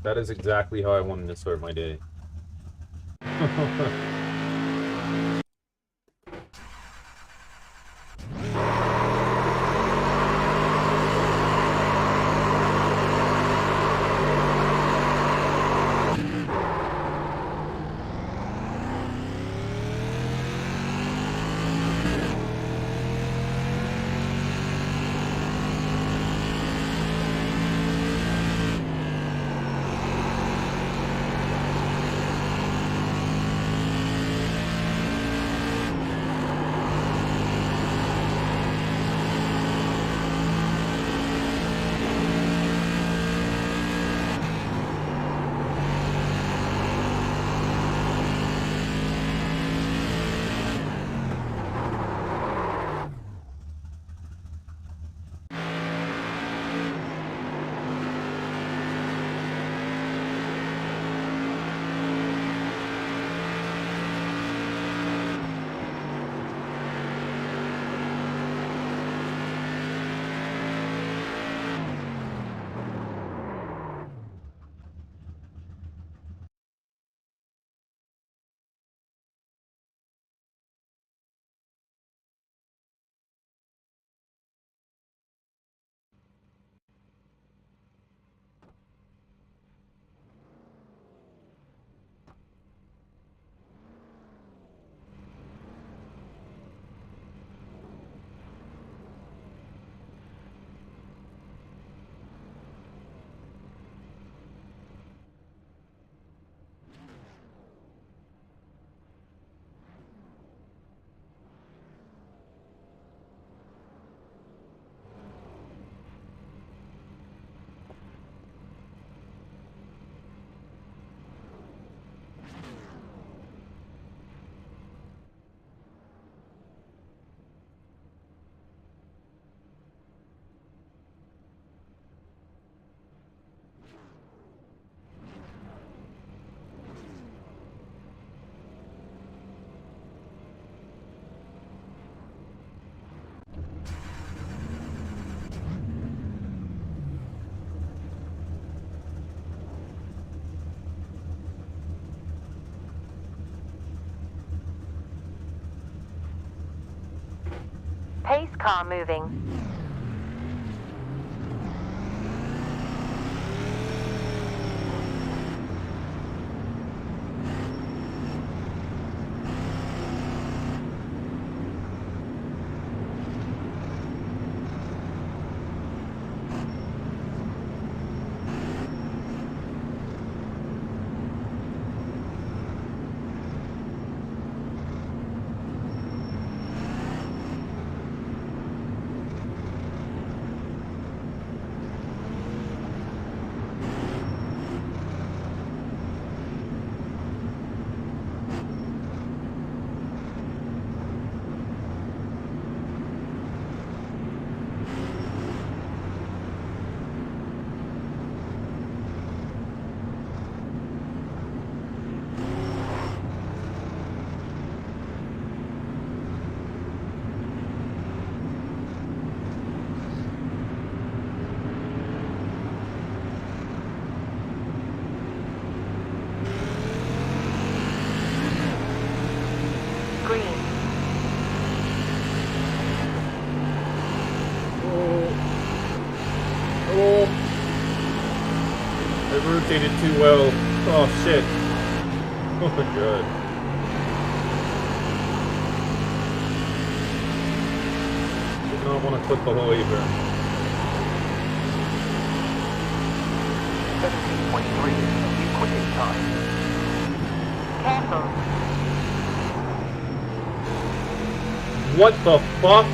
That is exactly how I wanted to start my day. Pace car moving. Rotated too well. Oh shit. Oh my god. Did not want to clip the whole either. 17.3 new quitting time. Careful. What the fuck?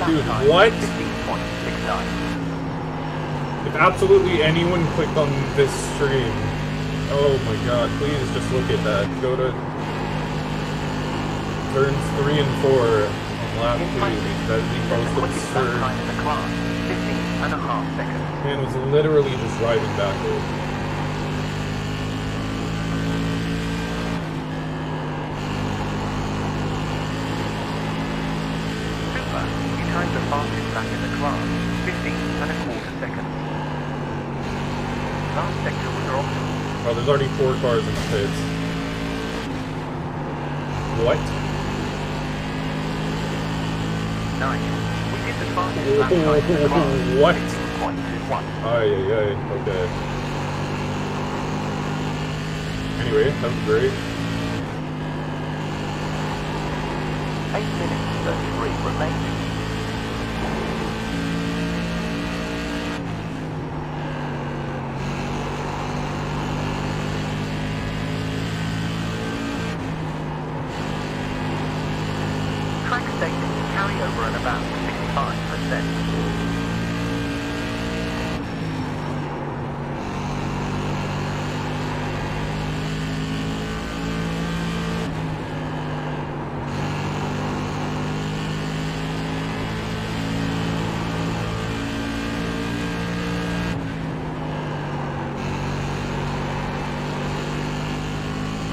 Dude, what? If absolutely anyone clicked on this stream, oh my god, please just look at that. Go to turns 3 and 4 on lap 2. That is the most absurd. Man was literally just driving backwards. there's already 4 cars in the pits. What? Nice. We did the fastest lap time in the class. What? 2.21. Ay, okay. Anyway, that was great. 8 minutes 33 remaining. Track status carry over at about 65%.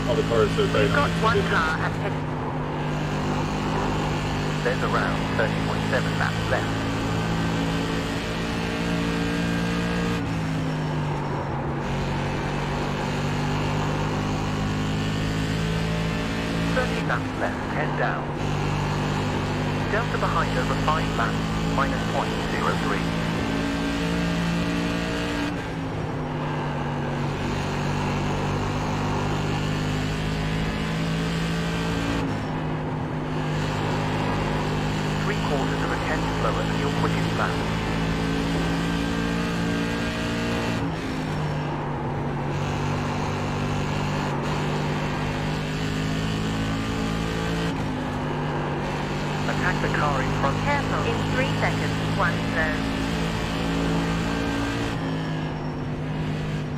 All the cars so tight We've got on each one position. car at pit. There's around 30.7 laps left. Laps left, head down. Delta behind over 5 laps, minus 0.03. Three-quarters of a tenth slower than your quickest lap. Attack the car in front. Careful. In 3 seconds, one zone.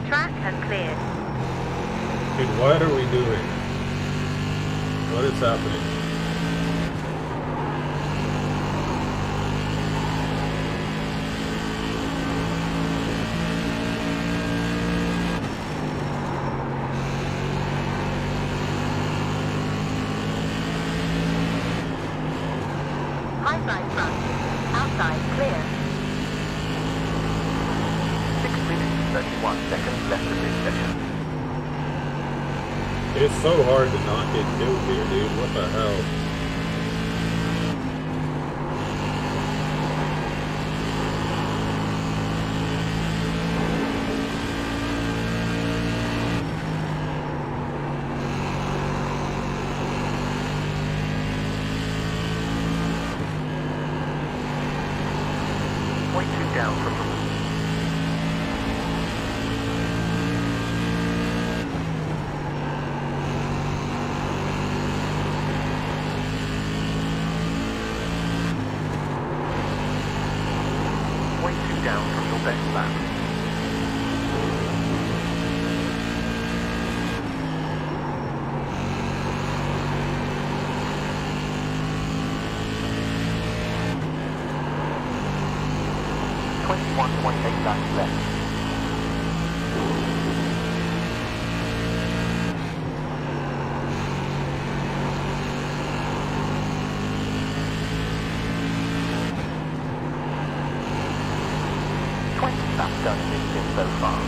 Track has cleared. Dude, what are we doing? What is happening? High side front. Outside clear. 6 minutes, 31 seconds left of this session. It's so hard to not get killed here, dude. What the hell? Point 2 down from the 0.2 down from your best lap. .8 laps left. Laps done in this sim so far.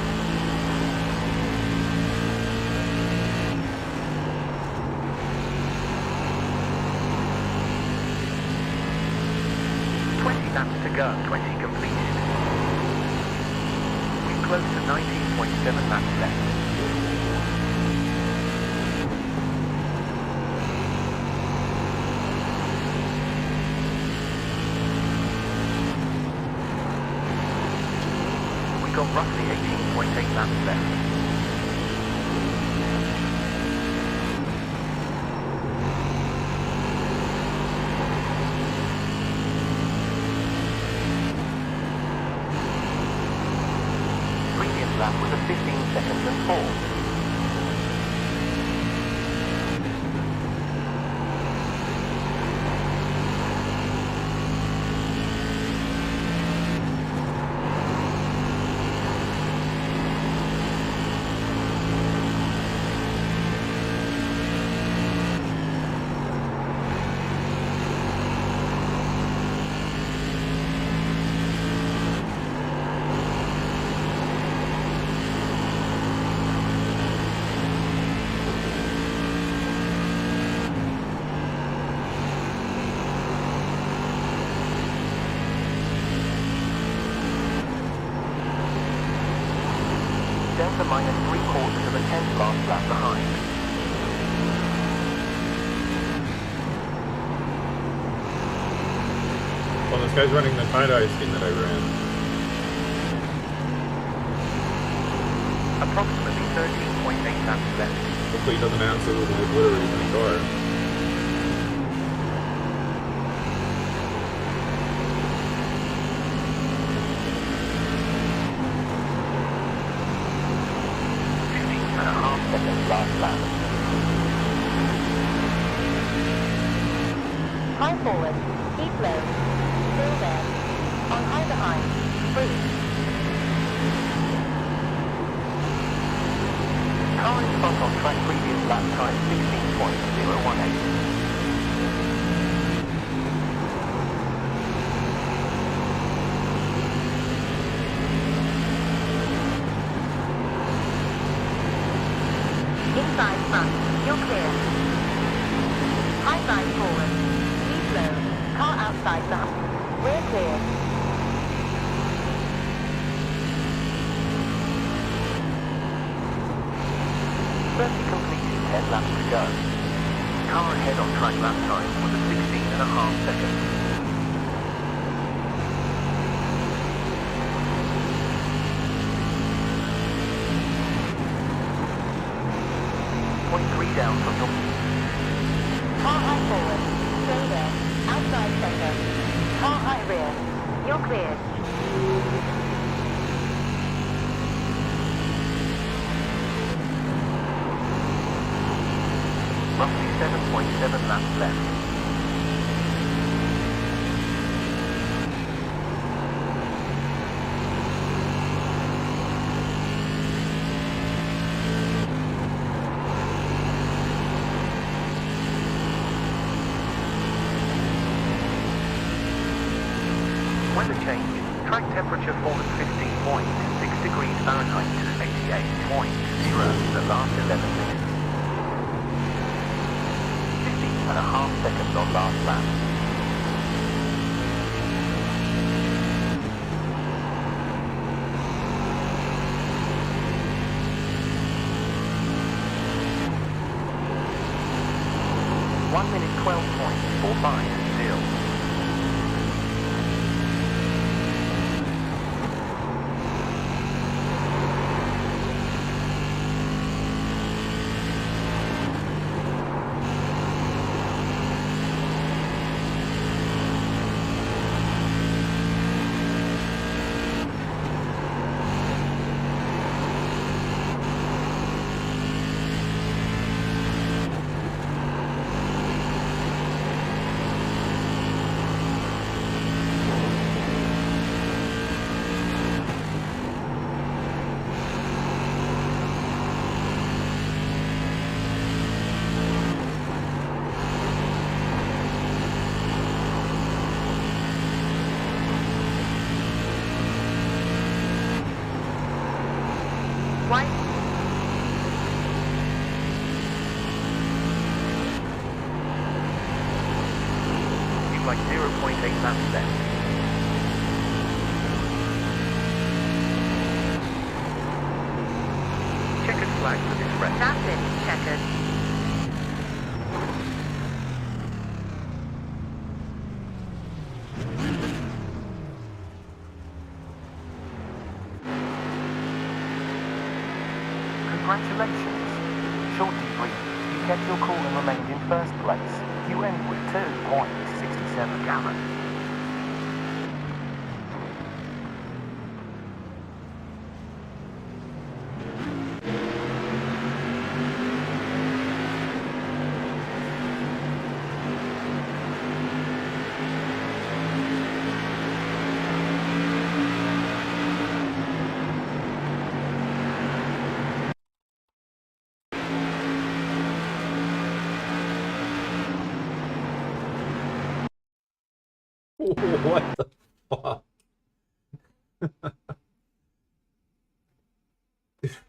Laps to go, 20 completed. We're close to 19.7 laps left. We got roughly 18.8 laps left. Lap was a 15 seconds and 4. this guy's running the tie-dye skin that I ran. Approximately 13.8 laps left. Hopefully he doesn't absolutely obliterate my car. High forward, keep low, still there, on high behind, free. Car in front on track, previous lap time 16.018. Inside front, you're clear. High side forward, keep low, car outside left, we're clear. Firstly completed, 10 laps to go. Car ahead on track lap time was at 16.5 seconds. Point 3 down from your... Car high forward, stay there, outside center. Car high rear, you're cleared. Roughly 7.7 laps left. Weather change. Track temperature fallen 15 points, 6 degrees Fahrenheit to 88.0 the last 11 minutes. 15.5 seconds on last lap. One minute 12.450. White, You've like 0.8 laps left. Checkered flag for this race. that's it, Sheppard. Congratulations. Short debrief. You kept your cool and remained in first place. You end with 2.67 gallons. What the fuck?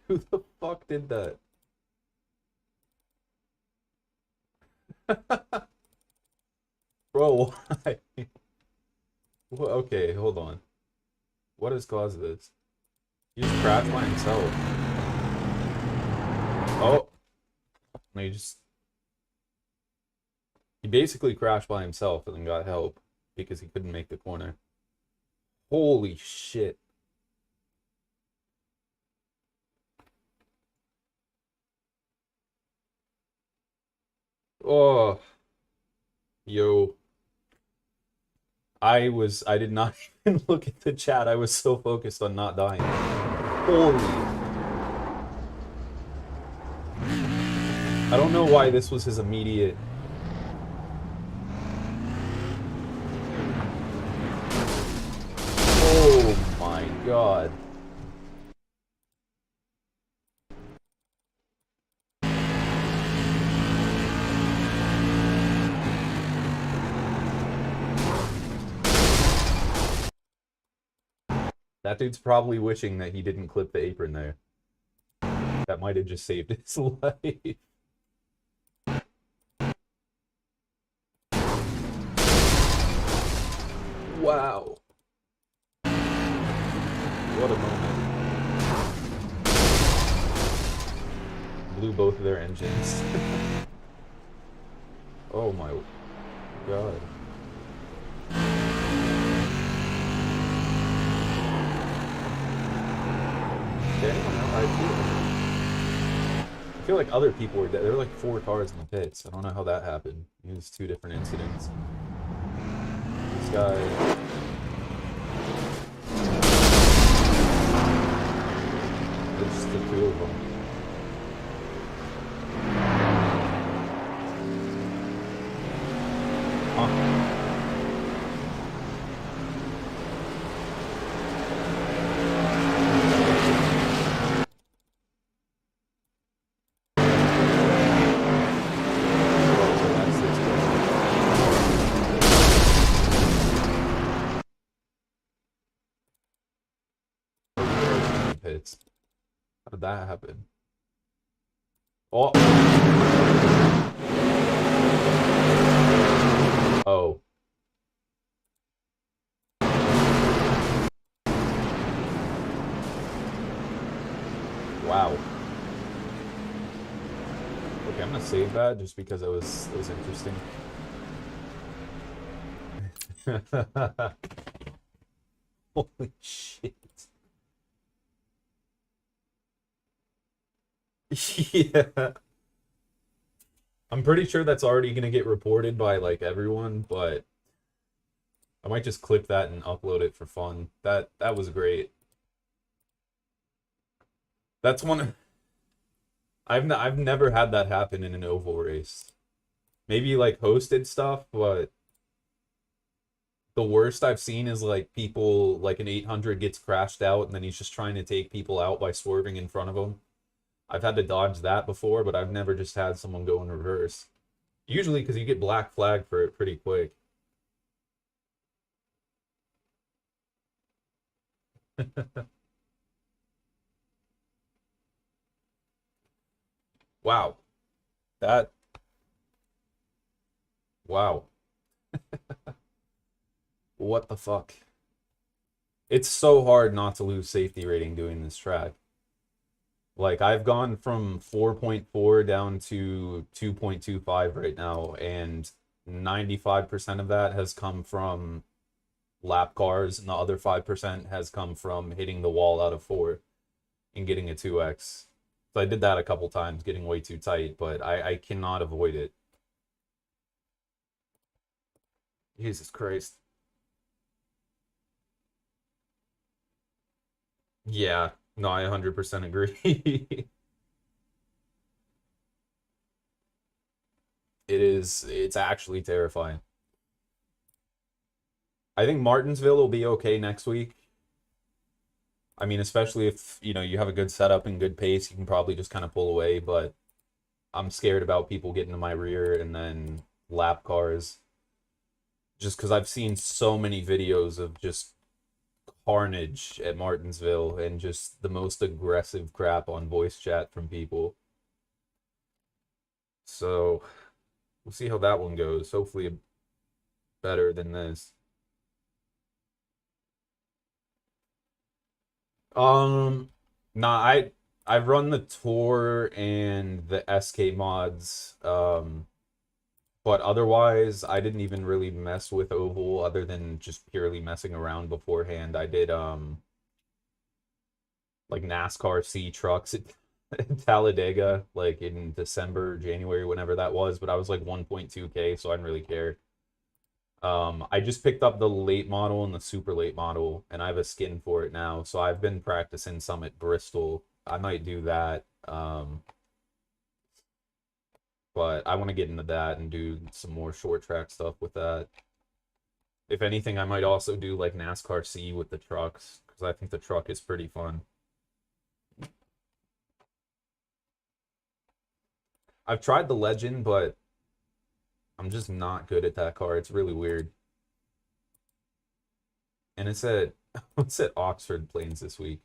Who the fuck did that? Bro, why? Well, okay, hold on. What has caused this? He just crashed by himself. Oh. No, he basically crashed by himself and then got help. because he couldn't make the corner. Holy shit. Oh, yo. I did not even look at the chat. I was so focused on not dying. Holy. I don't know why this was his immediate. Oh my god. That dude's probably wishing that he didn't clip the apron there. That might have just saved his life. Wow. What a moment. Blew both of their engines. Oh my god. I feel like other people were dead. There were like 4 cars in the pits. I don't know how that happened. It was 2 different incidents. This guy. There's just the 2 of them. Huh. Pits. How did that happen? Oh. Oh. Wow. Okay, I'm gonna save that just because it was interesting. Holy shit. Yeah. I'm pretty sure that's already gonna get reported by like everyone, but I might just clip that and upload it for fun. That was great. That's one I've never had that happen in an oval race. Maybe like hosted stuff, but the worst I've seen is like people like an 800 gets crashed out and then he's just trying to take people out by swerving in front of them. I've had to dodge that before, but I've never just had someone go in reverse. Usually because you get black flag for it pretty quick. Wow. That. Wow. What the fuck? It's so hard not to lose safety rating doing this track. Like, I've gone from 4.4 down to 2.25 right now, and 95% of that has come from lap cars, and the other 5% has come from hitting the wall out of 4 and getting a 2x. So I did that a couple times, getting way too tight, but I cannot avoid it. Jesus Christ. Yeah, no, I 100% agree. It's actually terrifying. I think Martinsville will be okay next week. I mean, especially if, you know, you have a good setup and good pace, you can probably just kind of pull away, but I'm scared about people getting to my rear and then lap cars. Just because I've seen so many videos of just carnage at Martinsville and just the most aggressive crap on voice chat from people. So we'll see how that one goes. Hopefully better than this. Nah, I've run the tour and the SK mods. But otherwise, I didn't even really mess with oval other than just purely messing around beforehand. I did like NASCAR C trucks at Talladega, like in December, January, whenever that was, but I was like 1.2K, so I didn't really care. I just picked up the late model and the super late model, and I have a skin for it now. So I've been practicing some at Bristol. I might do that. But I want to get into that and do some more short track stuff with that. If anything, I might also do like NASCAR C with the trucks because I think the truck is pretty fun. I've tried the Legend, but I'm just not good at that car. It's really weird. And it's at it's at Oxford Plains this week.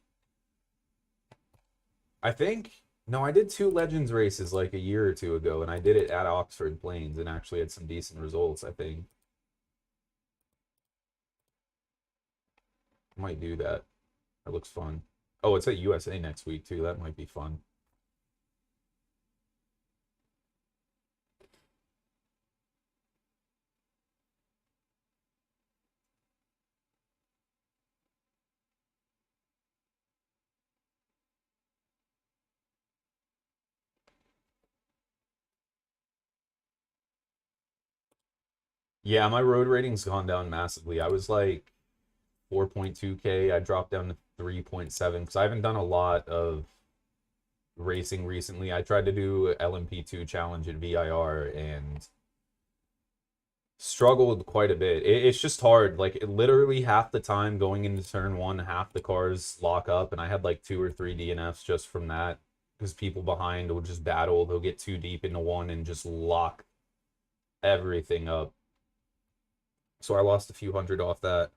I think no, I did two Legends races like a year or two ago, and I did it at Oxford Plains and actually had some decent results, I think. Might do that. That looks fun. Oh, it's at USA next week too. That might be fun. Yeah, my road rating's gone down massively. I was like 4.2K. I dropped down to 3.7 because I haven't done a lot of racing recently. I tried to do LMP2 challenge at VIR and struggled quite a bit. It's just hard. Like literally half the time going into turn one, half the cars lock up, and I had like 2 or 3 DNFs just from that because people behind will just battle. They'll get too deep into one and just lock everything up. So I lost a few hundred off that.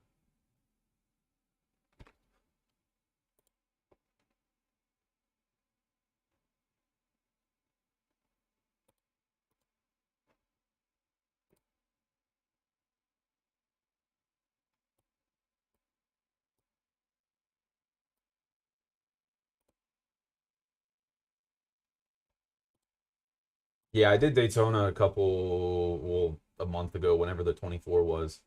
Yeah, I did Daytona a couple, well, a month ago, whenever the 24 was.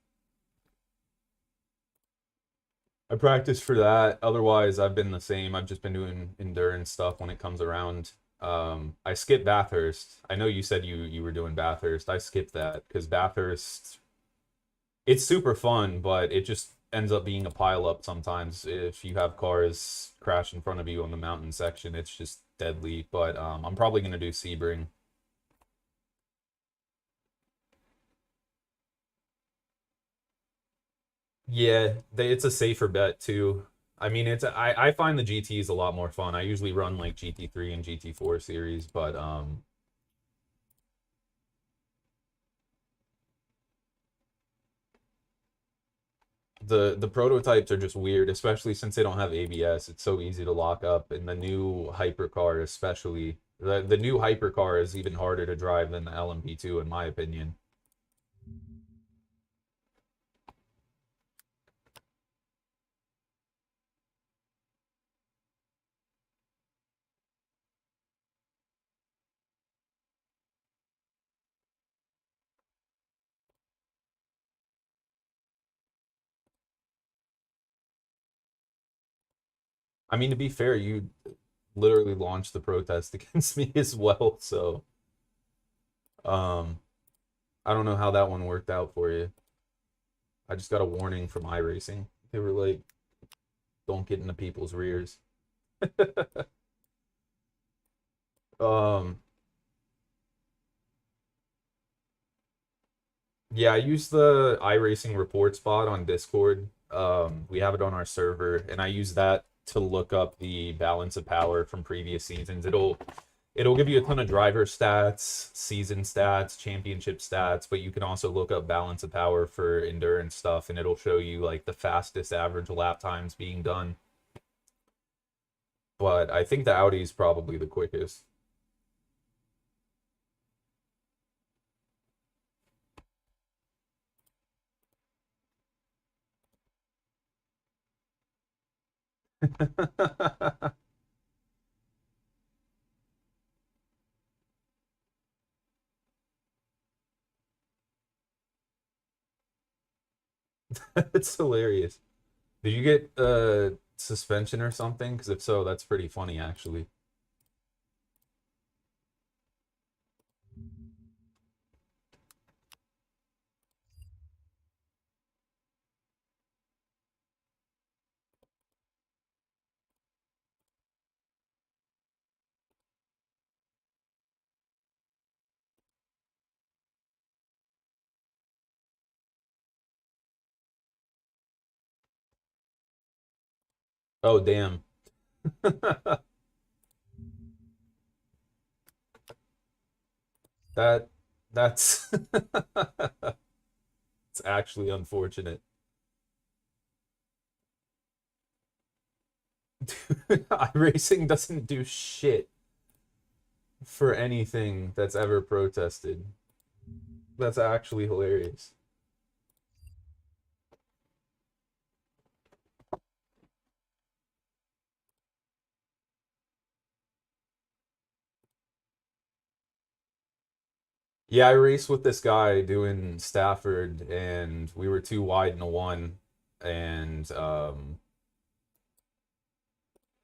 I practiced for that. Otherwise, I've been the same. I've just been doing endurance stuff when it comes around. I skipped Bathurst. I know you said you were doing Bathurst. I skipped that because Bathurst, it's super fun, but it just ends up being a pile up sometimes. If you have cars crash in front of you on the mountain section, it's just deadly. But I'm probably gonna do Sebring. Yeah, it's a safer bet too. I mean, I find the GTs a lot more fun. I usually run like GT3 and GT4 series, but the prototypes are just weird, especially since they don't have ABS. It's so easy to lock up, and the new hypercar especially. The new hypercar is even harder to drive than the LMP2 in my opinion. I mean, to be fair, you literally launched the protest against me as well, so um I don't know how that one worked out for you. I just got a warning from iRacing. They were like, don't get into people's rears. um yeah, I use the iRacing report spot on Discord. We have it on our server, and I use that to look up the balance of power from previous seasons. It'll give you a ton of driver stats, season stats, championship stats, but you can also look up balance of power for endurance stuff, and it'll show you like the fastest average lap times being done. But I think the Audi is probably the quickest. It's hilarious. Did you get suspension or something? Because if so, that's pretty funny, actually. Oh, damn. That that's it's actually unfortunate. iRacing doesn't do shit for anything that's ever protested. That's actually hilarious. Yeah, I raced with this guy doing Stafford, and we were too wide in a one, and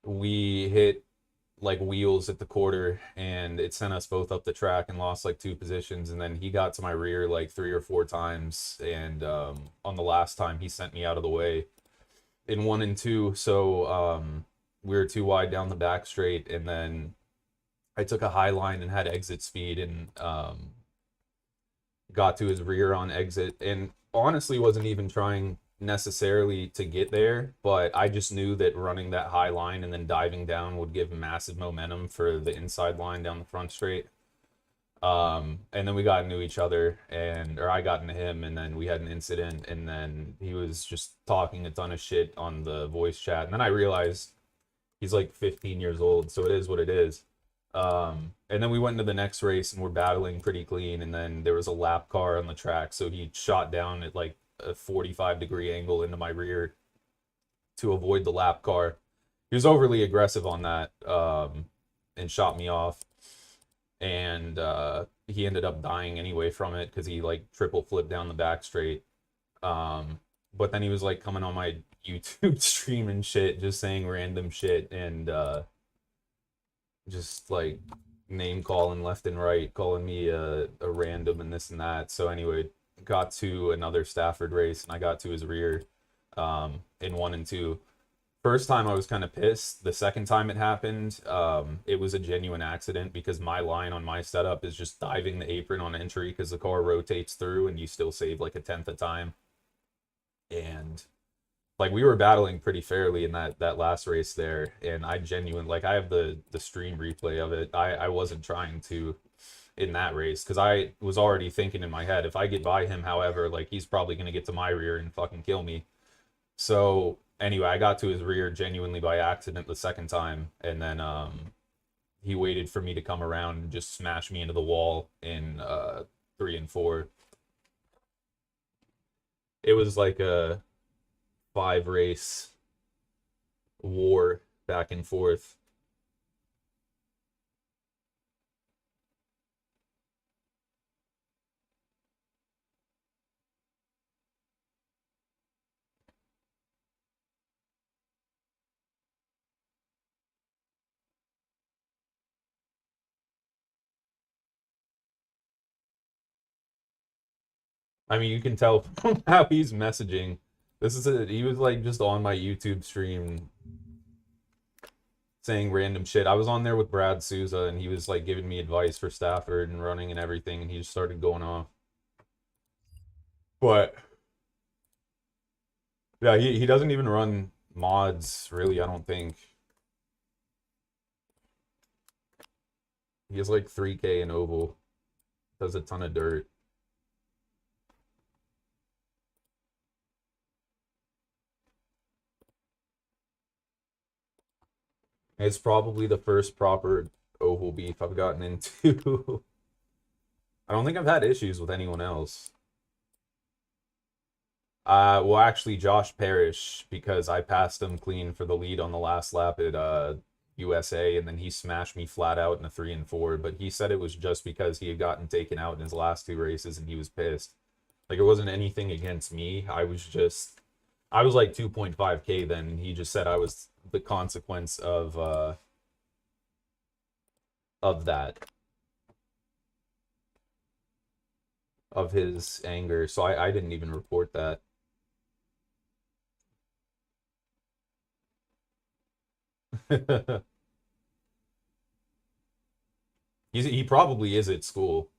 we hit like wheels at the quarter, and it sent us both up the track and lost like two positions. And then he got to my rear like three or four times, and on the last time he sent me out of the way in one and two. So we were too wide down the back straight, and then I took a high line and had exit speed, and got to his rear on exit, and honestly wasn't even trying necessarily to get there, but I just knew that running that high line and then diving down would give massive momentum for the inside line down the front straight. And then we got into each other, or I got into him, and then we had an incident, and then he was just talking a ton of shit on the voice chat, and then I realized he's like 15 years old, so it is what it is. And then we went into the next race and we're battling pretty clean. And then there was a lap car on the track. So he shot down at like a 45-degree angle into my rear to avoid the lap car. He was overly aggressive on that, and shot me off. And he ended up dying anyway from it because he like triple flipped down the back straight. But then he was like coming on my YouTube stream and shit, just saying random shit, and just like name calling left and right, calling me a random and this and that. So anyway, got to another Stafford race, and I got to his rear in one and two. First time I was kind of pissed. The second time it happened, it was a genuine accident because my line on my setup is just diving the apron on entry because the car rotates through and you still save like a tenth of time. And like we were battling pretty fairly in that last race there, and I genuinely like I have the stream replay of it. I wasn't trying to in that race because I was already thinking in my head, if I get by him, however, like he's probably gonna get to my rear and fucking kill me. So anyway, I got to his rear genuinely by accident the second time, and then he waited for me to come around and just smash me into the wall in 3 and 4. It was like a 5 race war back and forth. I mean, you can tell from how he's messaging. He was like just on my YouTube stream saying random shit. I was on there with Brad Souza, and he was like giving me advice for Stafford and running and everything, and he just started going off. But yeah, he doesn't even run mods really, I don't think. He has like 3K in oval. Does a ton of dirt. It's probably the first proper oval beef I've gotten into. I don't think I've had issues with anyone else. Well, actually, Josh Parrish, because I passed him clean for the lead on the last lap at USA, and then he smashed me flat out in a 3 and 4. But he said it was just because he had gotten taken out in his last 2 races, and he was pissed. Like, it wasn't anything against me. I was like 2.5K then, and he just said I was the consequence of that, of his anger. So I didn't even report that. He probably is at school.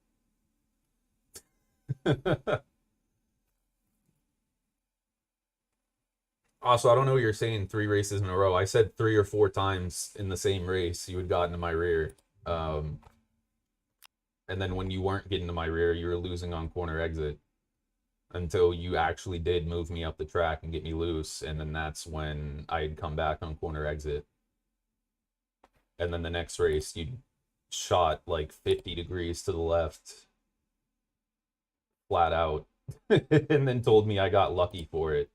Also, I don't know what you're saying 3 races in a row. I said 3 or 4 times in the same race you had gotten to my rear. And then when you weren't getting to my rear, you were losing on corner exit until you actually did move me up the track and get me loose. And then that's when I'd come back on corner exit. And then the next race, you shot like 50 degrees to the left, flat out, and then told me I got lucky for it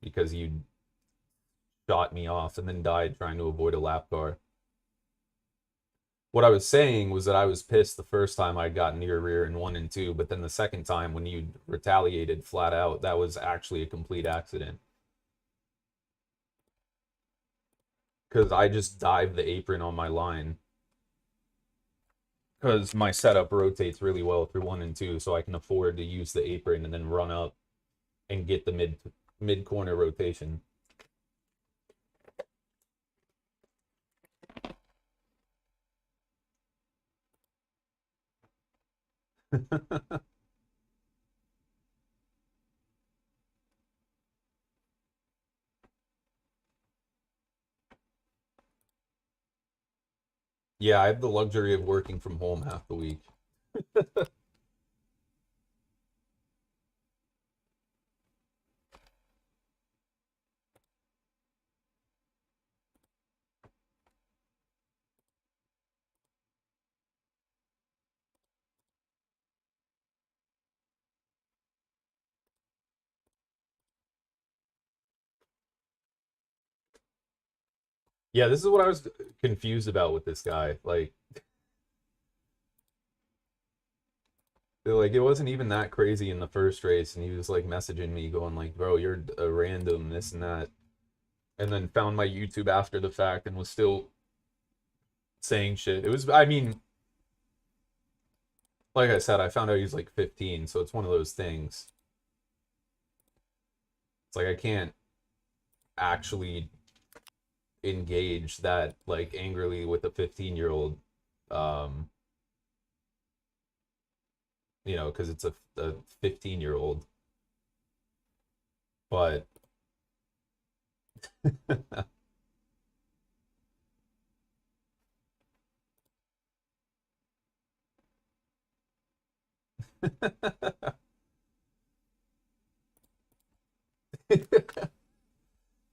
because you shot me off and then died trying to avoid a lap car. What I was saying was that I was pissed the first time I'd gotten to your rear in 1 and 2, but then the second time when you retaliated flat out, that was actually a complete accident. Because I just dived the apron on my line. Because my setup rotates really well through 1 and 2, so I can afford to use the apron and then run up and get the mid corner rotation. Yeah, I have the luxury of working from home half the week. Yeah, this is what I was confused about with this guy. Like it wasn't even that crazy in the first race, and he was like messaging me going like, bro, you're a random this and that, and then found my YouTube after the fact and was still saying shit. It was, I mean, like I said, I found out he was like 15, so it's one of those things. It's like I can't actually engage that like angrily with a 15-year-old, you know, because it's a 15-year-old. But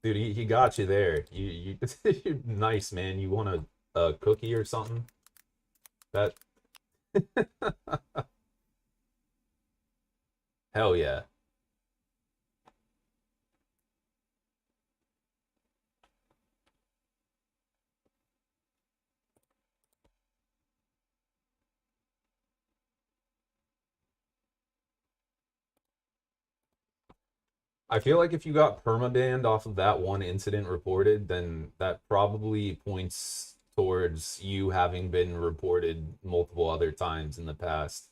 dude, he got you there. You're nice, man. You want a cookie or something? That hell yeah. I feel like if you got permabanned off of that one incident reported, then that probably points towards you having been reported multiple other times in the past.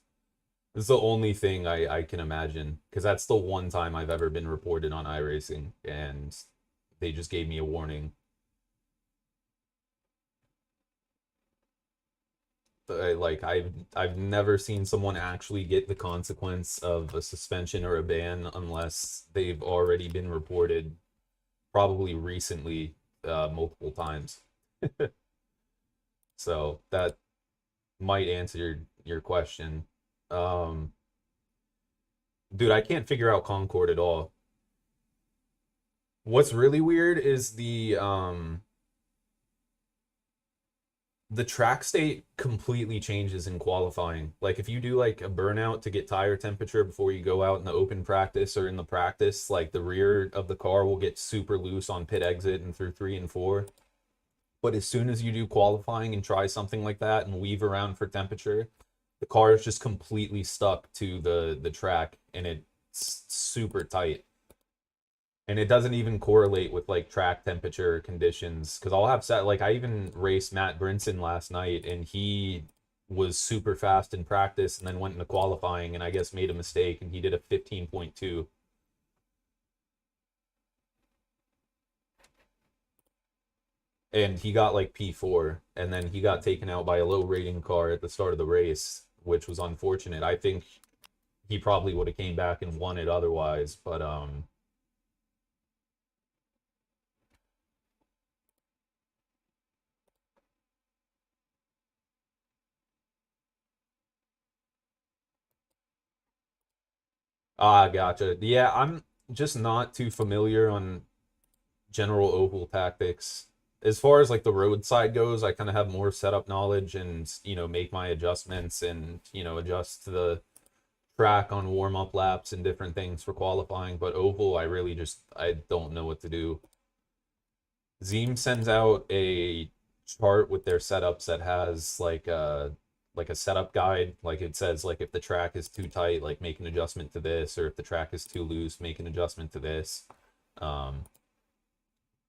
This is the only thing I can imagine, because that's the one time I've ever been reported on iRacing, and they just gave me a warning. Like I've never seen someone actually get the consequence of a suspension or a ban unless they've already been reported, probably recently, multiple times. So that might answer your question. Um, Dude, I can't figure out Concord at all. What's really weird is the track state completely changes in qualifying. Like if you do like a burnout to get tire temperature before you go out in the open practice or in the practice, like the rear of the car will get super loose on pit exit and through 3 and 4. But as soon as you do qualifying and try something like that and weave around for temperature, The car is just completely stuck to the track, and it's super tight. And it doesn't even correlate with like track temperature conditions. Because I'll have set like I even raced Matt Brinson last night, and he was super fast in practice, and then went into qualifying, and I guess made a mistake, and he did a 15.2. And he got like P4, and then he got taken out by a low rating car at the start of the race, which was unfortunate. I think he probably would have came back and won it otherwise, but gotcha. Yeah, I'm just not too familiar on general oval tactics. As far as like the roadside goes, I kind of have more setup knowledge and, make my adjustments and, adjust to the track on warm-up laps and different things for qualifying. But oval, I don't know what to do. Zeem sends out a chart with their setups that has like a setup guide. Like it says like if the track is too tight, like make an adjustment to this, or if the track is too loose, make an adjustment to this.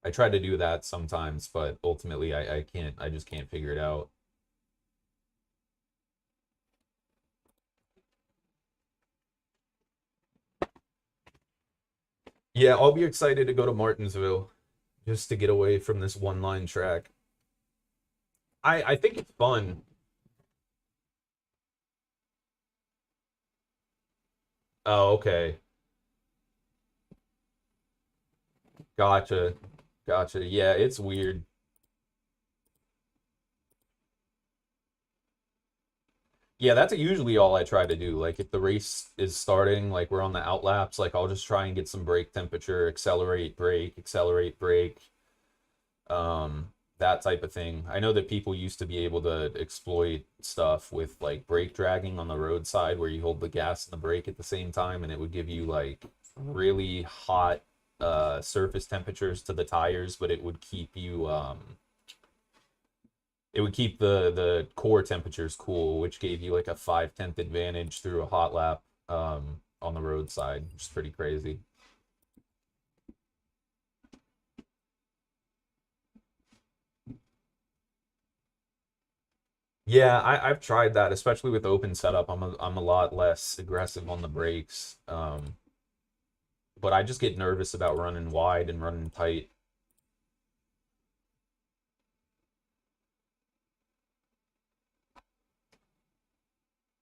I try to do that sometimes, but ultimately I just can't figure it out. Yeah, I'll be excited to go to Martinsville just to get away from this one-line track. I think it's fun. Oh, okay. Gotcha. Gotcha. Yeah, it's weird. Yeah, that's usually all I try to do. Like if the race is starting, like we're on the outlaps, like I'll just try and get some brake temperature, accelerate, brake, that type of thing. I know that people used to be able to exploit stuff with like brake dragging on the roadside where you hold the gas and the brake at the same time, and it would give you like really hot surface temperatures to the tires, but it would keep you it would keep the core temperatures cool, which gave you like a 5/10 advantage through a hot lap on the roadside, which is pretty crazy. Yeah, I've tried that, especially with open setup. I'm a lot less aggressive on the brakes, but I just get nervous about running wide and running tight.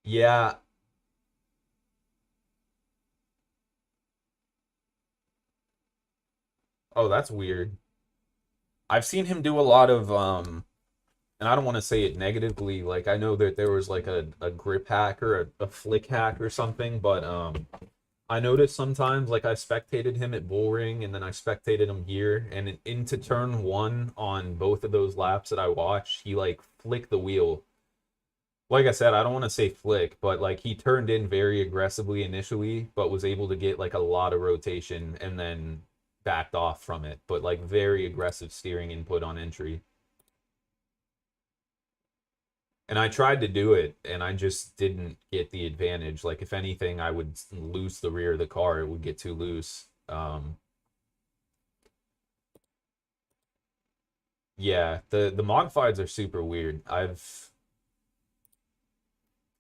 Yeah. Oh, that's weird. I've seen him do a lot of and I don't want to say it negatively. Like I know that there was like a grip hack or a flick hack or something, but I noticed sometimes like I spectated him at Bullring and then I spectated him here, and into turn one on both of those laps that I watched, he like flicked the wheel. Like I said, I don't want to say flick, but like he turned in very aggressively initially, but was able to get like a lot of rotation and then backed off from it. But like very aggressive steering input on entry. And I tried to do it, and I just didn't get the advantage. Like, if anything, I would loose the rear of the car. It would get too loose. Yeah, the modifieds are super weird.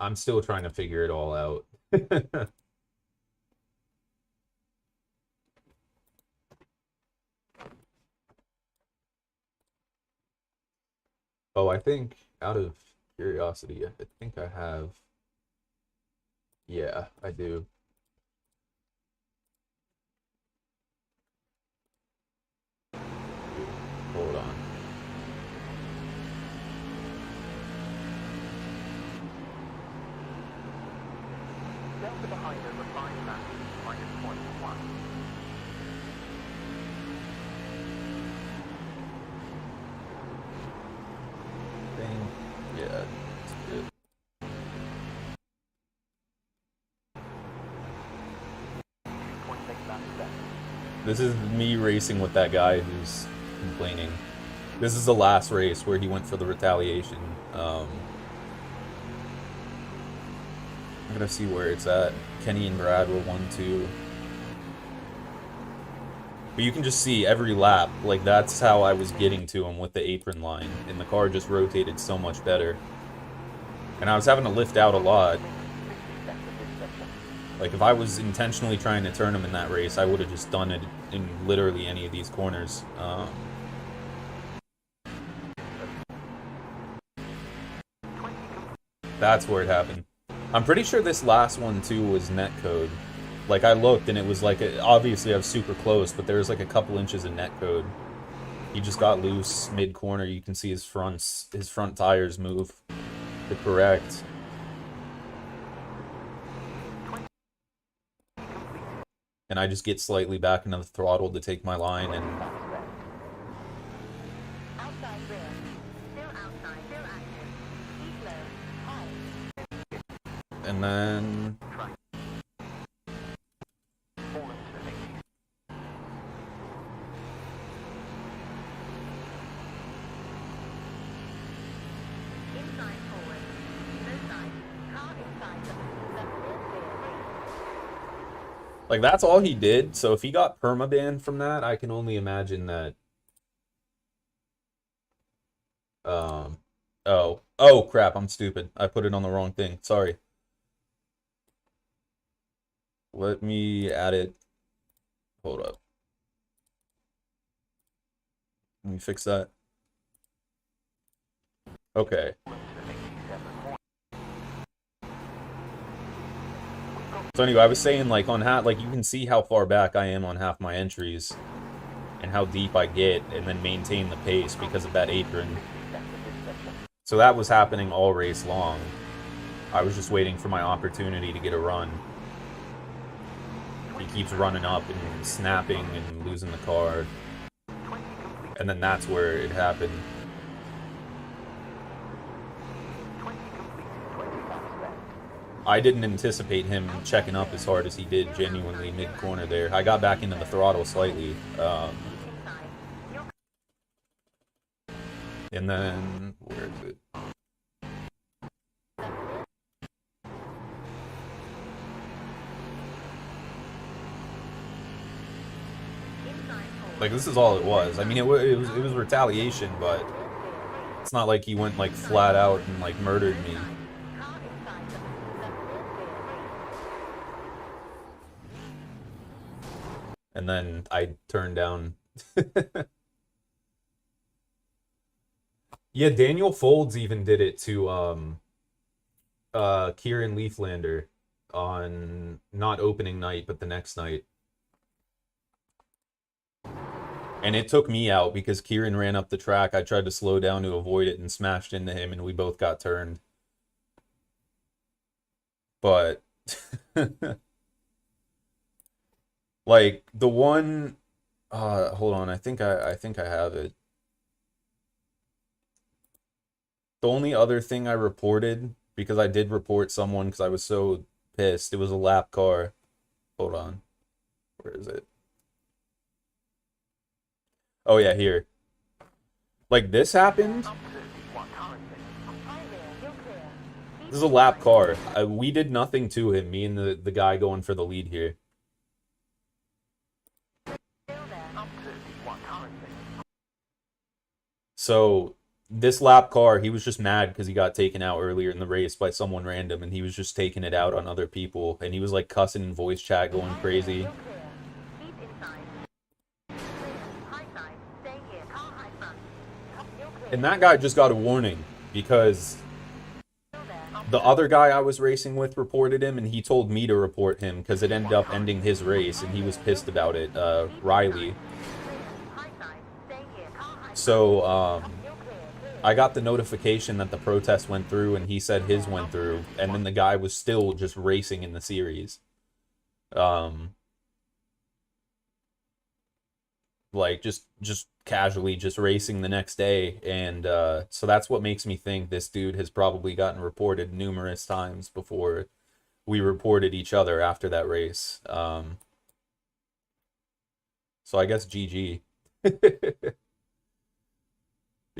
I'm still trying to figure it all out. Oh, I think out of curiosity, I think I have. Yeah, I do. Hold on. Delta behind over 5 laps, -0.1. Thing. Yeah, that's good. This is me racing with that guy who's complaining. This is the last race where he went for the retaliation. I'm gonna see where it's at. Kenny and Brad were 1-2. But you can just see every lap, like that's how I was getting to him with the apron line. And the car just rotated so much better. And I was having to lift out a lot. Like if I was intentionally trying to turn him in that race, I would have just done it in literally any of these corners. That's where it happened. I'm pretty sure this last one too was netcode. Like I looked and it was like, obviously I was super close, but there was like a couple inches of netcode. He just got loose mid-corner. You can see his front tires move to correct. And I just get slightly back into the throttle to take my line and... Outside rear. Still outside. Still active. Keep low. High. And then... Inside forward. No side. Car inside. Left rear clear. Like, that's all he did, so if he got permabanned from that, I can only imagine that... Oh, crap, I'm stupid. I put it on the wrong thing. Sorry. Let me add it. Hold up. Let me fix that. Okay. So anyway, I was saying, like, on half, like, you can see how far back I am on half my entries and how deep I get and then maintain the pace because of that apron. So that was happening all race long. I was just waiting for my opportunity to get a run. He keeps running up and snapping and losing the car. And then that's where it happened. I didn't anticipate him checking up as hard as he did genuinely mid-corner there. I got back into the throttle slightly. And then, where is it? Like, this is all it was. I mean, it was retaliation, but it's not like he went, like, flat out and, like, murdered me. And then I turned down. Yeah, Daniel Folds even did it to Kieran Leaflander on not opening night, but the next night. And it took me out because Kieran ran up the track. I tried to slow down to avoid it and smashed into him, and we both got turned. But like the one, hold on, I think I have it. The only other thing I reported, because I did report someone because I was so pissed, it was a lap car. Hold on. Where is it? Oh yeah, here. Like, this happened. This is a lap car. We did nothing to him, me and the guy going for the lead here. So, this lap car, he was just mad because he got taken out earlier in the race by someone random, and he was just taking it out on other people, and he was like cussing in voice chat, going crazy. And that guy just got a warning because the other guy I was racing with reported him, and he told me to report him because it ended up ending his race, and he was pissed about it, Riley. So, I got the notification that the protest went through, and he said his went through, and then the guy was still just racing in the series. Like, just casually just racing the next day, and so that's what makes me think this dude has probably gotten reported numerous times before we reported each other after that race. So I guess GG.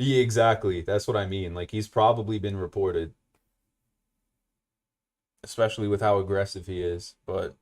Yeah, exactly. That's what I mean. Like, he's probably been reported. especially with how aggressive he is. But